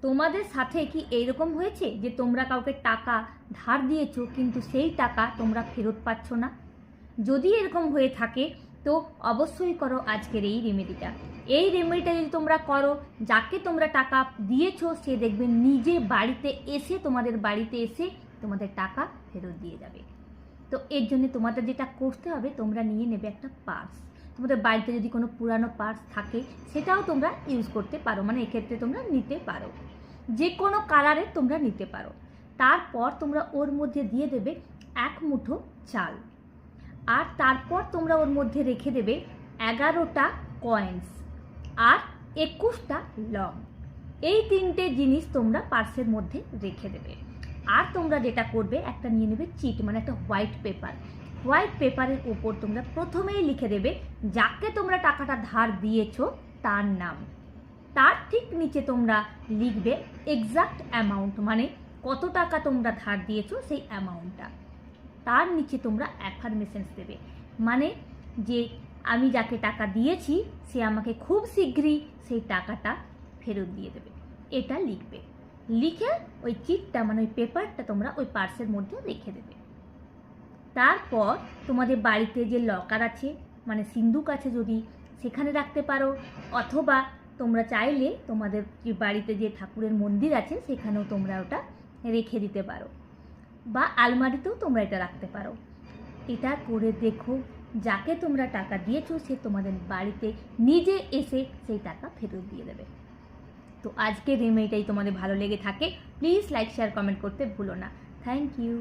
তোমাদের সাথে কি এইরকম হয়েছে যে তোমরা কাউকে টাকা ধার দিয়েছো কিন্তু সেই টাকা তোমরা ফেরত পাচ্ছ না? যদি এরকম হয়ে থাকে তো অবশ্যই করো আজকের এই রেমেডিটা। এই রেমেডিটা যদি তোমরা করো, যাকে তোমরা টাকা দিয়েছো সে দেখবে নিজে বাড়িতে এসে, তোমাদের বাড়িতে এসে তোমাদের টাকা ফেরত দিয়ে যাবে। তো এর জন্য তোমাদের যেটা করতে হবে, তোমরা নিয়ে নেবে একটা পার্স। তোমাদের বাড়িতে যদি কোনো পুরানো পার্স থাকে সেটাও তোমরা ইউজ করতে পারো, মানে এক্ষেত্রে তোমরা নিতে পারো, যে কোনো কালারের তোমরা নিতে পারো। তারপর তোমরা ওর মধ্যে দিয়ে দেবে 1 মুঠো চাল, আর তারপর তোমরা ওর মধ্যে রেখে দেবে 11টা কয়েন্স আর 21টা লং। এই 3টে জিনিস তোমরা পার্সের মধ্যে রেখে দেবে। আর তোমরা যেটা করবে, একটা নিয়ে নেবে চিট, মানে একটা হোয়াইট পেপার। হোয়াইট পেপারের ওপর তোমরা প্রথমেই লিখে দেবে যাকে তোমরা টাকাটা ধার দিয়েছো তার নাম। তার ঠিক নিচে তোমরা লিখবে এক্সাক্ট অ্যামাউন্ট, মানে কত টাকা তোমরা ধার দিয়েছো সেই অ্যামাউন্টটা। তার নিচে তোমরা অ্যাফার্মেশনস দেবে, মানে যে আমি যাকে টাকা দিয়েছি সে আমাকে খুব শীঘ্রই সেই টাকাটা ফেরত দিয়ে দেবে, এটা লিখবে। লিখে ওই চিটটা, মানে ওই পেপারটা তোমরা ওই পার্সের মধ্যে রেখে দেবে। তারপর তোমাদের বাড়িতে যে লকার আছে, মানে সিন্দুক আছে যদি, সেখানে রাখতে পারো, অথবা তোমরা চাইলে তোমাদের যে বাড়িতে যে ঠাকুরের মন্দির আছে সেখানেও তোমরা ওটা রেখে দিতে পারো, বা আলমারিতেও তোমরা এটা রাখতে পারো। এটা করে দেখো, যাকে তোমরা টাকা দিয়েছো সে তোমাদের বাড়িতে নিজে এসে সেই টাকা ফেরত দিয়ে দেবে। তো আজকের রেমেডিটাই তোমাদের ভালো লেগে থাকে, প্লিজ লাইক শেয়ার কমেন্ট করতে ভুলো না। Thank you.